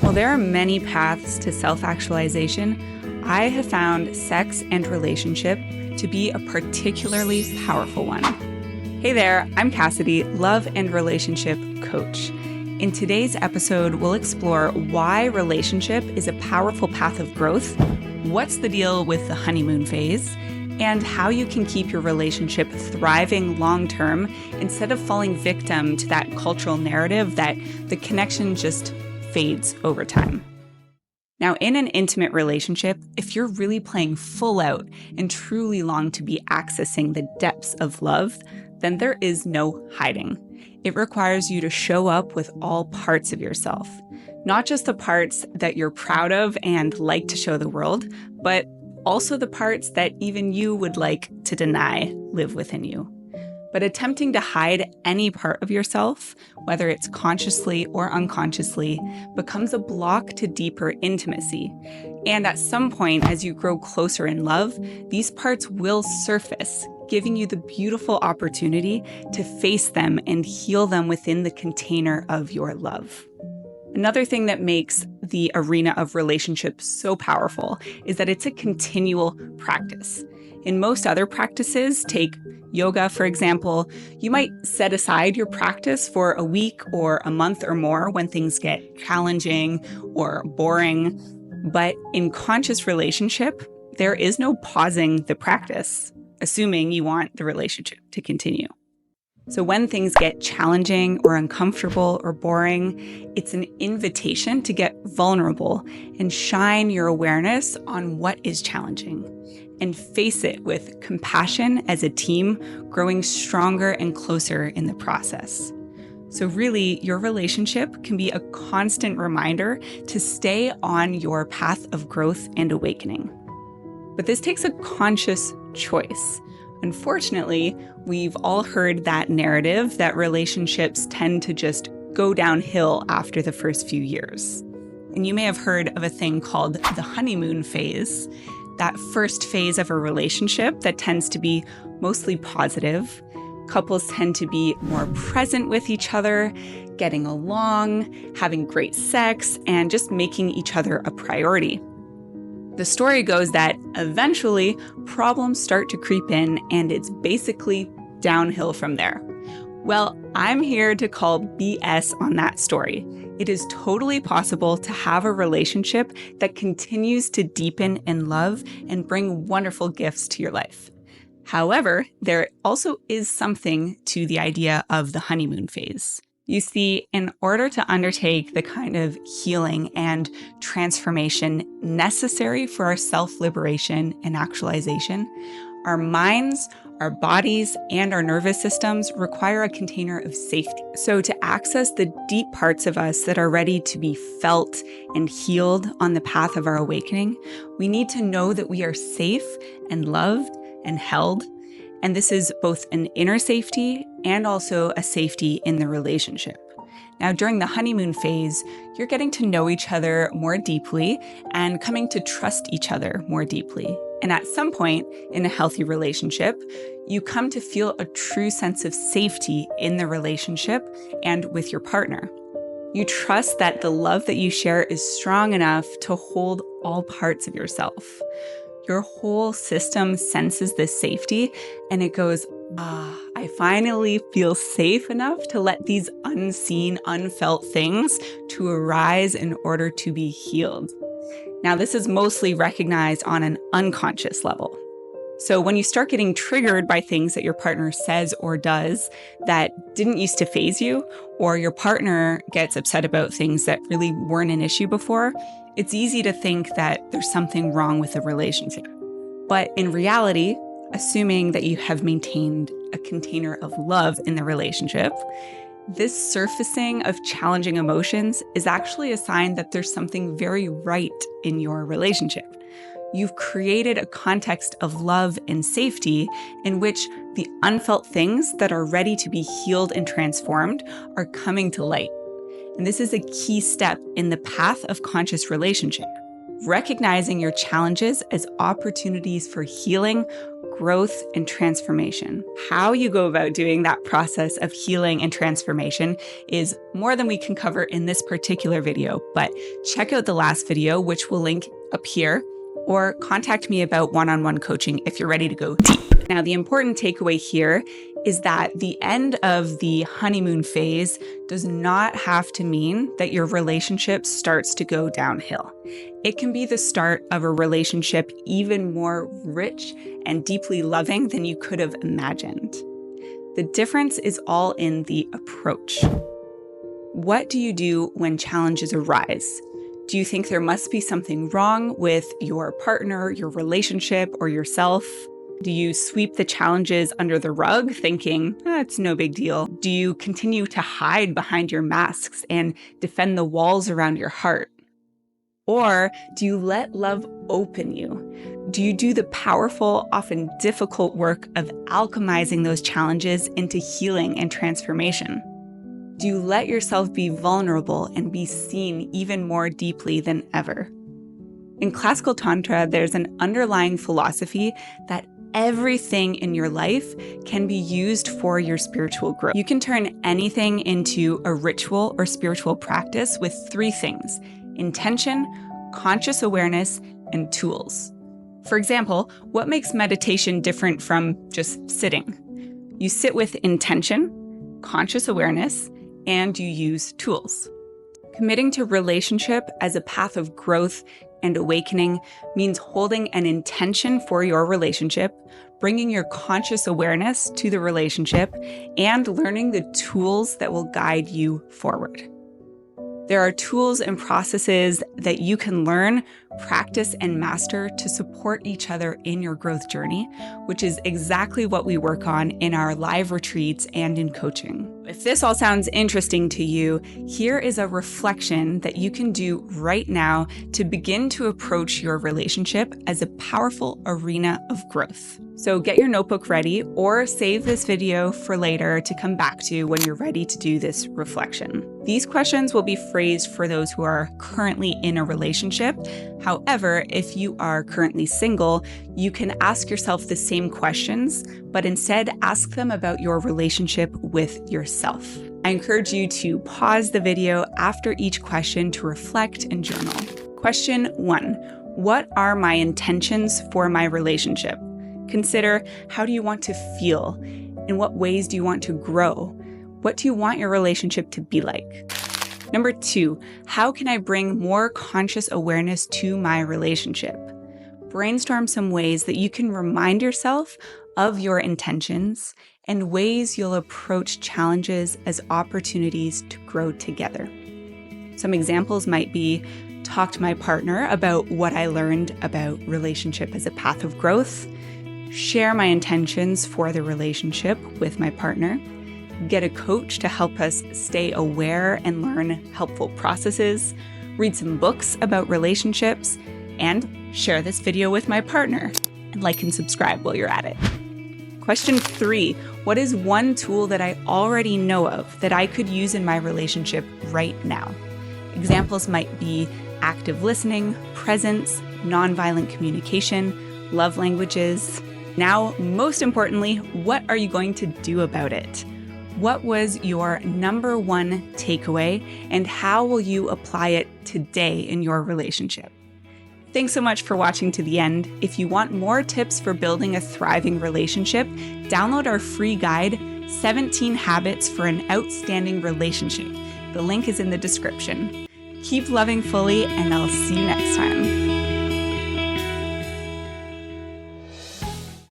While there are many paths to self-actualization, I have found sex and relationship to be a particularly powerful one. Hey there, I'm Cassidy, love and relationship coach. In today's episode, we'll explore why relationship is a powerful path of growth, what's the deal with the honeymoon phase, and how you can keep your relationship thriving long-term instead of falling victim to that cultural narrative that the connection just fades over time. Now, in an intimate relationship, if you're really playing full out and truly long to be accessing the depths of love, then there is no hiding. It requires you to show up with all parts of yourself, not just the parts that you're proud of and like to show the world, but also the parts that even you would like to deny live within you. But attempting to hide any part of yourself, whether it's consciously or unconsciously, becomes a block to deeper intimacy. And at some point, as you grow closer in love, these parts will surface, giving you the beautiful opportunity to face them and heal them within the container of your love. Another thing that makes the arena of relationships so powerful is that it's a continual practice. In most other practices, take yoga, for example, you might set aside your practice for a week or a month or more when things get challenging or boring. But in conscious relationship, there is no pausing the practice, assuming you want the relationship to continue. So when things get challenging or uncomfortable or boring, it's an invitation to get vulnerable and shine your awareness on what is challenging and face it with compassion as a team, growing stronger and closer in the process. So really, your relationship can be a constant reminder to stay on your path of growth and awakening. But this takes a conscious choice. Unfortunately, we've all heard that narrative that relationships tend to just go downhill after the first few years. And you may have heard of a thing called the honeymoon phase, that first phase of a relationship that tends to be mostly positive. Couples tend to be more present with each other, getting along, having great sex, and just making each other a priority. The story goes that eventually problems start to creep in and it's basically downhill from there. Well, I'm here to call BS on that story. It is totally possible to have a relationship that continues to deepen in love and bring wonderful gifts to your life. However, there also is something to the idea of the honeymoon phase. You see, in order to undertake the kind of healing and transformation necessary for our self-liberation and actualization, our minds, our bodies, and our nervous systems require a container of safety. So to access the deep parts of us that are ready to be felt and healed on the path of our awakening, we need to know that we are safe and loved and held. And this is both an inner safety and also a safety in the relationship. Now, during the honeymoon phase, you're getting to know each other more deeply and coming to trust each other more deeply. And at some point in a healthy relationship, you come to feel a true sense of safety in the relationship and with your partner. You trust that the love that you share is strong enough to hold all parts of yourself. Your whole system senses this safety and it goes, I finally feel safe enough to let these unseen, unfelt things to arise in order to be healed. Now, this is mostly recognized on an unconscious level. So when you start getting triggered by things that your partner says or does that didn't used to faze you, or your partner gets upset about things that really weren't an issue before, it's easy to think that there's something wrong with the relationship. But in reality, assuming that you have maintained a container of love in the relationship, this surfacing of challenging emotions is actually a sign that there's something very right in your relationship. You've created a context of love and safety in which the unfelt things that are ready to be healed and transformed are coming to light. And this is a key step in the path of conscious relationship. Recognizing your challenges as opportunities for healing, growth and transformation. How you go about doing that process of healing and transformation is more than we can cover in this particular video, but check out the last video, which will link up here, or contact me about one-on-one coaching if you're ready to go deep. Now, the important takeaway here is that the end of the honeymoon phase does not have to mean that your relationship starts to go downhill. It can be the start of a relationship even more rich and deeply loving than you could have imagined. The difference is all in the approach. What do you do when challenges arise? Do you think there must be something wrong with your partner, your relationship, or yourself? Do you sweep the challenges under the rug thinking, it's no big deal? Do you continue to hide behind your masks and defend the walls around your heart? Or do you let love open you? Do you do the powerful, often difficult work of alchemizing those challenges into healing and transformation? Do you let yourself be vulnerable and be seen even more deeply than ever? In classical Tantra, there's an underlying philosophy that everything in your life can be used for your spiritual growth. You can turn anything into a ritual or spiritual practice with three things: intention, conscious awareness, and tools. For example, what makes meditation different from just sitting? You sit with intention, conscious awareness, and you use tools. Committing to relationship as a path of growth and awakening means holding an intention for your relationship, bringing your conscious awareness to the relationship, and learning the tools that will guide you forward. There are tools and processes that you can learn, practice, and master to support each other in your growth journey, which is exactly what we work on in our live retreats and in coaching. If this all sounds interesting to you, here is a reflection that you can do right now to begin to approach your relationship as a powerful arena of growth. So get your notebook ready or save this video for later to come back to when you're ready to do this reflection. These questions will be phrased for those who are currently in a relationship. However, if you are currently single, you can ask yourself the same questions, but instead ask them about your relationship with yourself. I encourage you to pause the video after each question to reflect and journal. Question 1. What are my intentions for my relationship? Consider, how do you want to feel? In what ways do you want to grow? What do you want your relationship to be like? Number 2, how can I bring more conscious awareness to my relationship? Brainstorm some ways that you can remind yourself of your intentions and ways you'll approach challenges as opportunities to grow together. Some examples might be, talk to my partner about what I learned about relationship as a path of growth, share my intentions for the relationship with my partner, get a coach to help us stay aware and learn helpful processes, read some books about relationships, and share this video with my partner. And like and subscribe while you're at it. Question 3, what is one tool that I already know of that I could use in my relationship right now? Examples might be active listening, presence, nonviolent communication, love languages. Now, most importantly, what are you going to do about it? What was your number one takeaway, and how will you apply it today in your relationship? Thanks so much for watching to the end. If you want more tips for building a thriving relationship, download our free guide, 17 Habits for an Outstanding Relationship. The link is in the description. Keep loving fully, and I'll see you next time.